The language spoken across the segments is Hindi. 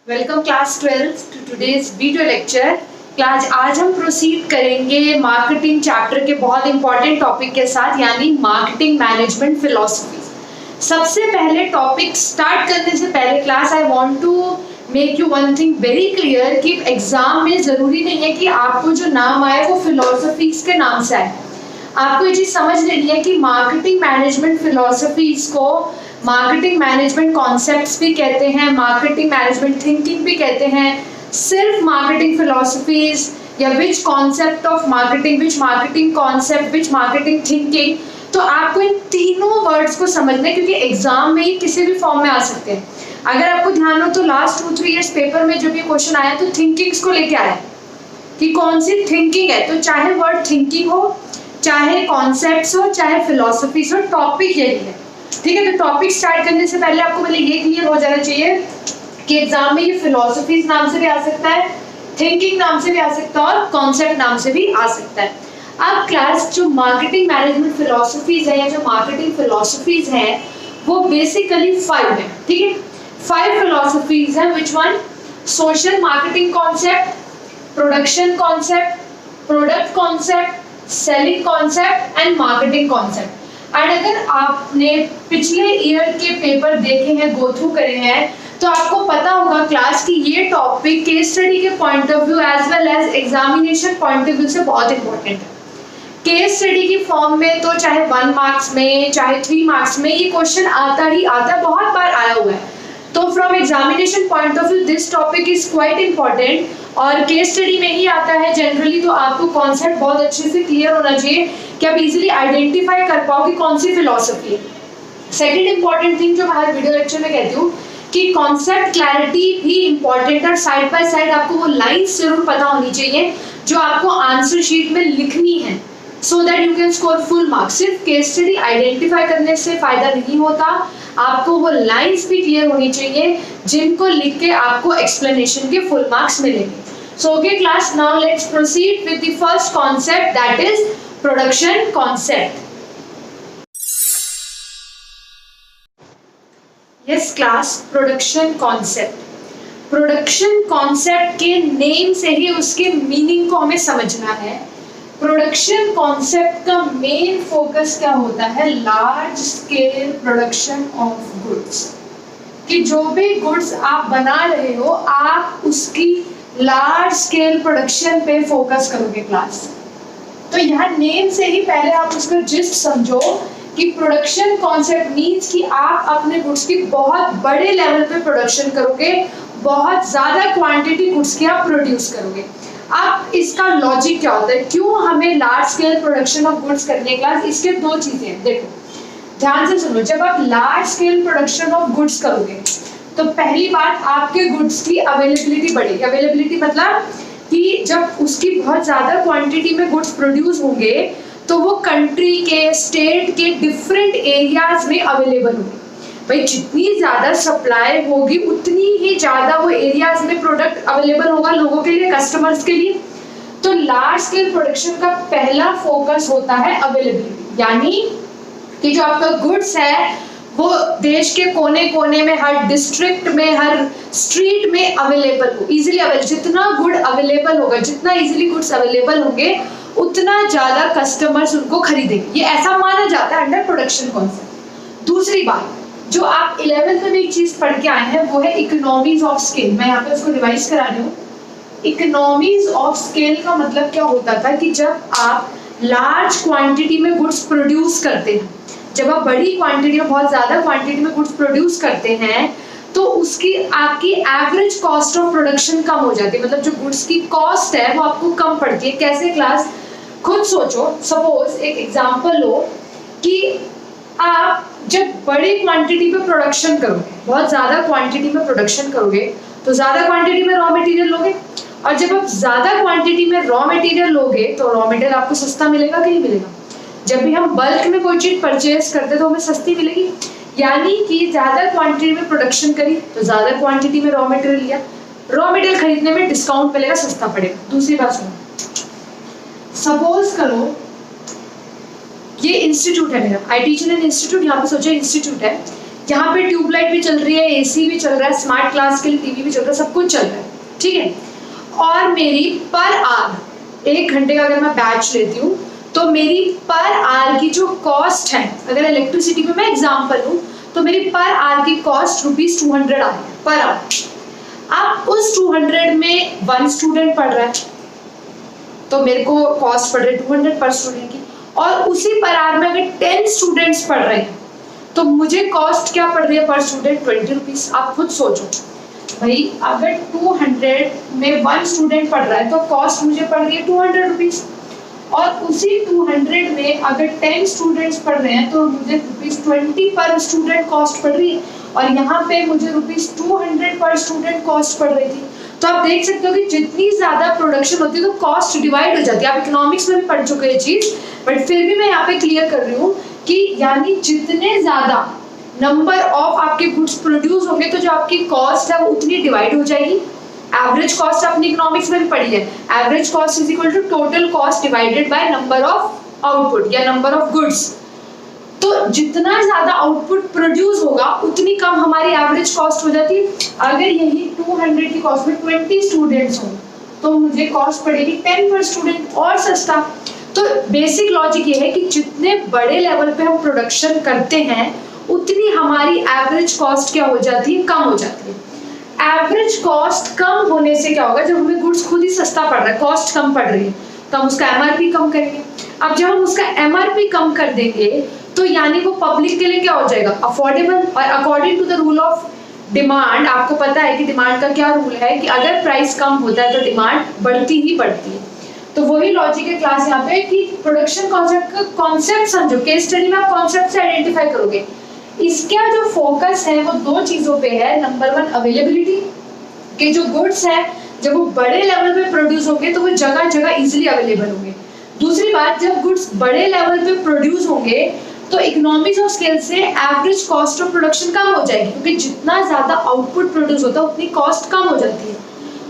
Welcome class 12 to today's video lecture. Class आज हम प्रोसीड करेंगे मार्केटिंग चैप्टर के बहुत इंपॉर्टेंट टॉपिक के साथ, यानी मार्केटिंग मैनेजमेंट फिलॉसफी। सबसे पहले टॉपिक स्टार्ट करने से पहले class I want to make you one thing very clear कि एग्जाम में जरूरी नहीं है कि आपको जो नाम आए वो फिलोसफीज के नाम से आए। आपको ये चीज समझ लेनी है कि मार्केटिंग मैनेजमेंट फिलोसफीज को मार्केटिंग मैनेजमेंट कॉन्सेप्ट्स भी कहते हैं, मार्केटिंग मैनेजमेंट थिंकिंग भी कहते हैं। सिर्फ मार्केटिंग फिलोसफीज या विच concept of marketing, which marketing concept, which marketing thinking, तो आपको इन तीनों वर्ड्स को समझना है क्योंकि एग्जाम में ही किसी भी फॉर्म में आ सकते हैं। अगर आपको ध्यान हो तो लास्ट 2-3 ईयर्स पेपर में जब ये क्वेश्चन आया तो थिंकिंग्स को लेके आया कि कौन सी थिंकिंग है। तो चाहे वर्ड थिंकिंग हो, चाहे कॉन्सेप्ट्स हो, चाहे फिलोसफीज हो, टॉपिक यही है। ठीक है, तो टॉपिक स्टार्ट करने से पहले आपको पहले ये क्लियर हो जाना चाहिए कि एग्जाम में ये फिलोसफीज नाम से भी आ सकता है, थिंकिंग नाम से भी आ सकता है और कॉन्सेप्ट नाम से भी आ सकता है। अब क्लास जो मार्केटिंग मैनेजमेंट फिलोसफीज है या जो मार्केटिंग फिलोसफीज है वो बेसिकली 5 है। ठीक है, 5 फिलोसफीज है। Which one? Social marketing concept, production concept, product concept, selling concept and marketing concept. And अगर आपने पिछले ईयर के पेपर देखे हैं, गो थ्रू करे हैं, तो आपको पता होगा क्लास की ये टॉपिक केस स्टडी के point of view as well as examination point of view से बहुत इंपॉर्टेंट है। केस स्टडी की फॉर्म में तो चाहे 1 मार्क्स में चाहे 3 मार्क्स में ये क्वेश्चन आता ही आता है, बहुत बार आया हुआ है। तो from examination point of view this topic is quite important और केस स्टडी में ही आता है जनरली। तो आपको कॉन्सेप्ट बहुत अच्छे से क्लियर होना चाहिए कि आप इजीली आइडेंटिफाई कर पाओ कि कौन सी फिलॉसफी है। सेकंड इंपॉर्टेंट थिंग जो मैं हर वीडियो लेक्चर में कहती हूँ कि कॉन्सेप्ट क्लैरिटी भी इंपॉर्टेंट है और साइड बाय साइड आपको वो लाइंस जरूर पता होनी चाहिए जो आपको आंसर शीट में लिखनी है, so that you can score full marks. सिर्फ केस स्टडी आइडेंटिफाई करने से फायदा नहीं होता, आपको वो लाइंस भी क्लियर होनी चाहिए जिनको लिख के आपको एक्सप्लेनेशन के फुल मार्क्स मिलेंगे। So okay class, now let's proceed with the first concept, that is production concept. Yes class, production concept. Production concept के नेम से ही उसके मीनिंग को हमें समझना है। प्रोडक्शन कॉन्सेप्ट का मेन फोकस क्या होता है? Large scale production of goods. कि जो भी गुड्स आप बना रहे हो आप उसकी लार्ज स्केल प्रोडक्शन पे फोकस करोगे क्लास। तो यहाँ नेम से ही पहले आप उसका जिस्ट समझो कि प्रोडक्शन कॉन्सेप्ट मीन्स कि आप अपने गुड्स की बहुत बड़े लेवल पे प्रोडक्शन करोगे, बहुत ज्यादा क्वांटिटी गुड्स की आप प्रोड्यूस करोगे। अब इसका लॉजिक क्या होता है, क्यों हमें large scale production of goods करने क्लास? इसके 2 चीजें देखो, ध्यान से सुनो। जब आप large scale production of goods करोगे तो पहली बात आपके गुड्स की अवेलेबिलिटी बढ़ेगी। अवेलेबिलिटी मतलब कि जब उसकी बहुत ज्यादा क्वांटिटी में गुड्स प्रोड्यूस होंगे तो वो कंट्री के, स्टेट के डिफरेंट एरियाज में अवेलेबल होंगे। भाई जितनी ज्यादा सप्लाई होगी उतनी ही ज्यादा वो एरियाज में प्रोडक्ट अवेलेबल होगा लोगों के लिए, कस्टमर्स के लिए। तो लार्ज स्केल प्रोडक्शन का पहला फोकस होता है अवेलेबिलिटी, यानी कि जो आपका गुड्स है वो देश के कोने कोने में, हर डिस्ट्रिक्ट में, हर स्ट्रीट में अवेलेबल हो, इजीली अवेलेबल। जितना गुड अवेलेबल होगा, जितना इजीली गुड्स अवेलेबल होंगे उतना ज्यादा कस्टमर्स उनको खरीदेंगे। ये ऐसा माना जाता है अंडर प्रोडक्शन कॉन्सेप्ट। दूसरी बात जो आप 11th में एक चीज पढ़ के आए हैं वो है इकोनॉमीज ऑफ स्केल। मैं यहाँ पे उसको रिवाइज करा रही हूँ। इकोनॉमीज ऑफ स्केल का मतलब क्या होता था कि जब आप लार्ज क्वांटिटी में गुड्स प्रोड्यूस करते हैं, जब आप बड़ी क्वांटिटी में, बहुत ज्यादा क्वांटिटी में गुड्स प्रोड्यूस करते हैं तो उसकी आपकी एवरेज कॉस्ट ऑफ प्रोडक्शन कम हो जाती है। मतलब जो गुड्स की कॉस्ट है वो आपको कम पड़ती है। कैसे क्लास? खुद सोचो, सपोज एक एग्जांपल लो कि आप जब बड़ी क्वांटिटी में प्रोडक्शन करोगे, बहुत ज्यादा क्वांटिटी में प्रोडक्शन करोगे तो ज्यादा क्वांटिटी में रॉ मटेरियल लोगे, और जब आप ज्यादा क्वांटिटी में रॉ मटेरियल लोगे तो रॉ मटेरियल आपको सस्ता मिलेगा कि नहीं मिलेगा? जब भी हम बल्क में कोई चीज परचेज करते तो हमें सस्ती मिलेगी। यानी कि ज्यादा क्वांटिटी में प्रोडक्शन करी तो ज्यादा क्वांटिटी में रॉ मटेरियल लिया, रॉ मटेरियल खरीदने में डिस्काउंट मिलेगा, सस्ता पड़ेगा। दूसरी बात सुनो, सपोज करो ये इंस्टीट्यूट है मेरा, I teach in an institute, यहाँ पे सोचो इंस्टीट्यूट है। यहाँ पे ट्यूबलाइट भी चल रही है, एसी भी चल रहा है, स्मार्ट क्लास के लिए टीवी भी चल रहा है, सब कुछ चल रहा है, ठीक है। और मेरी पर आवर 1 घंटे का अगर मैं बैच लेती हूँ तो मेरी पर आवर की जो कॉस्ट है, अगर इलेक्ट्रिसिटी में मैं एग्जाम्पल लूँ तो मेरी पर आवर की कॉस्ट ₹200 आ रही है पर आवर। अब उस 200 में 1 स्टूडेंट पढ़ रहा है तो मेरे को कॉस्ट पड़ रही है 200 पर स्टूडेंट की, और उसी पर आवर में अगर 10 स्टूडेंट्स पढ़ रहे हैं तो मुझे कॉस्ट क्या पड़ रही है पर स्टूडेंट? ₹20। आप खुद सोचो भाई, अगर 200 में 1 स्टूडेंट पढ़ रहा है तो कॉस्ट मुझे पड़ रही है ₹200, और उसी 200 में अगर 10 स्टूडेंट्स पढ़ रहे हैं तो मुझे ₹20 पर स्टूडेंट कॉस्ट पड़ रही है, और यहाँ पे मुझे ₹200 पर स्टूडेंट कॉस्ट पड़ रही थी। तो आप देख सकते हो कि जितनी ज्यादा प्रोडक्शन होती है तो कॉस्ट डिवाइड हो जाती है। आप इकोनॉमिक्स में भी पढ़ चुके हैं चीज, बट फिर भी मैं यहाँ पे क्लियर कर रही हूँ कि यानी जितने ज्यादा नंबर ऑफ आपके गुड्स प्रोड्यूस होंगे तो जो आपकी कॉस्ट है वो उतनी डिवाइड हो जाएगी। एवरेज कॉस्ट आपने इकोनॉमिक्स में भी पढ़ी है, average cost is equal to total cost divided by number of output या नंबर ऑफ गुड्स। तो जितना ज्यादा आउटपुट प्रोड्यूस होगा उतनी कम हमारी एवरेज कॉस्ट हो जाती है। अगर यही 200 की कॉस्ट में 20 स्टूडेंट्स हों तो मुझे कॉस्ट पड़ेगी 10 पर स्टूडेंट, और सस्ता। तो बेसिक लॉजिक ये है कि जितने बड़े लेवल पे हम प्रोडक्शन करते हैं उतनी हमारी एवरेज कॉस्ट क्या हो जाती है? कम हो जाती है। एवरेज कॉस्ट कम होने से क्या होगा? जब हमें गुड्स खुद ही सस्ता पड़ रहा है, कॉस्ट कम पड़ रही है, तो हम उसका एमआरपी कम करेंगे। अब जब हम उसका एमआरपी कम कर देंगे तो यानी वो पब्लिक के लिए क्या हो जाएगा? अफोर्डेबल। और according to the rule of demand, आपको पता है कि डिमांड का क्या रूल है कि अगर प्राइस कम होता है तो डिमांड बढ़ती ही बढ़ती है। तो वही लॉजिक है क्लास यहाँ पे कि प्रोडक्शन कॉन्सेप्ट का कॉन्सेप्ट समझो। केस स्टडी में आप कॉन्सेप्ट से आइडेंटिफाई करोगे। इसका जो फोकस है वो 2 चीजों पे है। नंबर 1 अवेलेबिलिटी, के जो गुड्स है जब वो बड़े लेवल पे प्रोड्यूस होंगे तो वो जगह जगह इजिली अवेलेबल होंगे। दूसरी बात, जब गुड्स बड़े लेवल पे प्रोड्यूस होंगे तो इकोनॉमिक्स ऑफ स्केल से एवरेज कॉस्ट ऑफ प्रोडक्शन कम हो जाएगी, क्योंकि जितना ज्यादा आउटपुट प्रोड्यूस होता है उतनी कॉस्ट कम हो जाती है।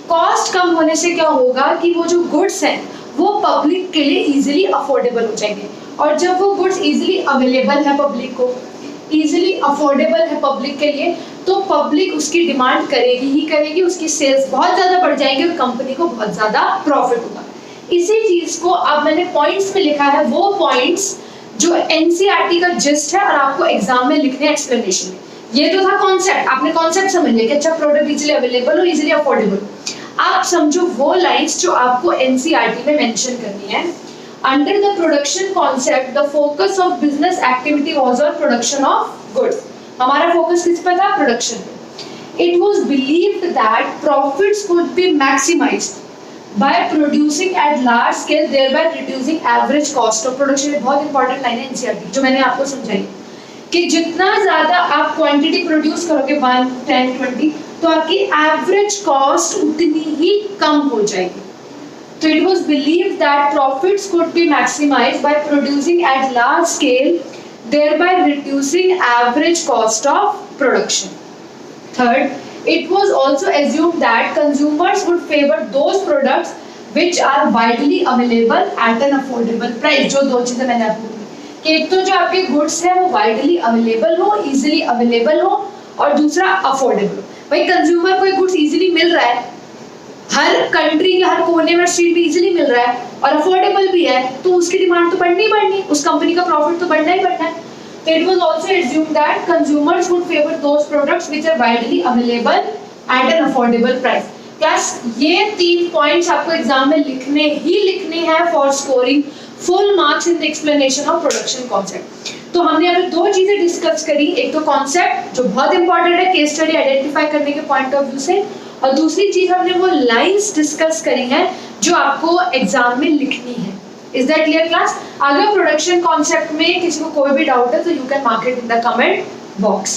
कॉस्ट कम होने से क्या होगा कि वो जो गुड्स हैं वो पब्लिक के लिए इजीली अफोर्डेबल हो जाएंगे, और जब वो गुड्स इजीली अवेलेबल है पब्लिक को, इजीली अफोर्डेबल है पब्लिक के लिए, तो पब्लिक उसकी डिमांड करेगी ही करेगी, उसकी सेल्स बहुत ज्यादा बढ़ जाएंगे और कंपनी को बहुत ज्यादा प्रॉफिट होगा। इसी चीज को अब मैंने पॉइंट्स में लिखा है, वो पॉइंट्स जो एनसीईआरटी का जिस्ट है और आपको एग्जाम में लिखने एक्सप्लेनेशन में। ये तो था कॉन्सेप्ट, आपने कॉन्सेप्ट समझ लिया कि अच्छा प्रोडक्ट इजीली अवेलेबल हो, इजीली अफोर्डेबल। आप समझो वो लाइंस जो आपको एनसीईआरटी में मेंशन करनी है। Under the production concept the focus of business activity was on production of goods. हमारा फोकस किस पर था? प्रोडक्शन पे। It was believed that profits could be maximised by producing at large scale, thereby reducing average cost of production। ये बहुत इंपॉर्टेंट लाइन है एनसीईआरटी जो मैंने आपको समझाई कि जितना ज्यादा आप क्वांटिटी प्रोड्यूस करोगे 1, 10, 20 तो आपकी एवरेज कॉस्ट उतनी ही कम हो जाएगी। तो it was believed that profits could be maximised by producing at large scale, thereby reducing average cost of production। Third, it was also assumed that consumers would favor those products which are widely available at an affordable price। जो 2 चीजें मैंने आपको बोली कि एक तो जो आपके गुड्स है वो वाइडली अवेलेबल हो, इजीली अवेलेबल हो, और दूसरा अफोर्डेबल हो। भाई कंज्यूमर को गुड्स इजीली मिल रहा है, हर कंट्री के हर कोने में स्ट्रीट पे इजीली मिल रहा है और अफोर्डेबल भी है, तो उसकी डिमांड तो बढ़नी ही बढ़नी, उस कंपनी का प्रॉफिट तो बढ़ना ही बढ़ना है। It was also assumed that consumers would favor those products which are widely available at an affordable price। Class ये 3 पॉइंट्स आपको एग्जाम में लिखने ही लिखने हैं for scoring full marks in the explanation of production concept. तो हमने अभी 2 चीजें डिस्कस करी, एक तो कॉन्सेप्ट जो बहुत इंपॉर्टेंट है केस स्टडी आइडेंटिफाई करने के पॉइंट ऑफ व्यू से, और दूसरी चीज हमने वो लाइंस डिस्कस करी हैं जो आपको एग्जाम में लिखनी है। Is that clear class? अगर प्रोडक्शन कॉन्सेप्ट में किसी को कोई भी डाउट है तो you can mark it in the comment box.